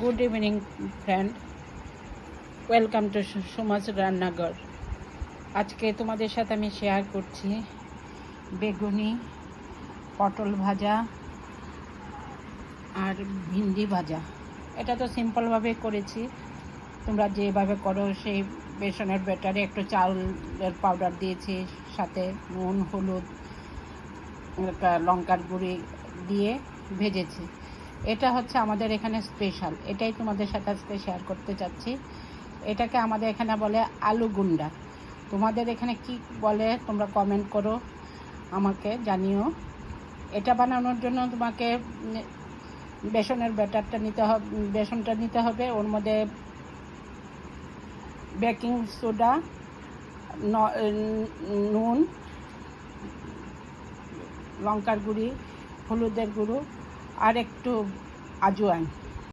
Good evening friend, welcome to Suma's রান্নাঘর। আজকে তোমাদের সাথে আমি শেয়ার করছি বেগুনি, পটল ভাজা আর ভিন্ডি ভাজা। এটা তো সিম্পলভাবে করেছি, তোমরা যেভাবে করো সেই বেসনের ব্যাটারে একটু চাউলের পাউডার দিয়েছি, সাথে নুন, হলুদ, একটা লঙ্কার গুঁড়ি দিয়ে ভেজেছি। এটা হচ্ছে আমাদের এখানে স্পেশাল, এটাই তোমাদের সাথে আজকে শেয়ার করতে চাচ্ছি। এটাকে আমাদের এখানে বলে আলু গুন্ডা। তোমাদের এখানে কি বলে তোমরা কমেন্ট করো, আমাকে জানিও। এটা বানানোর জন্য তোমাকে বেসনের ব্যাটারটা নিতে হবে, বেসনটা নিতে হবে। ওর মধ্যে বেকিং সোডা, নুন, লঙ্কার গুঁড়ি, হলুদের গুঁড়ো আর একটু আজওয়াইন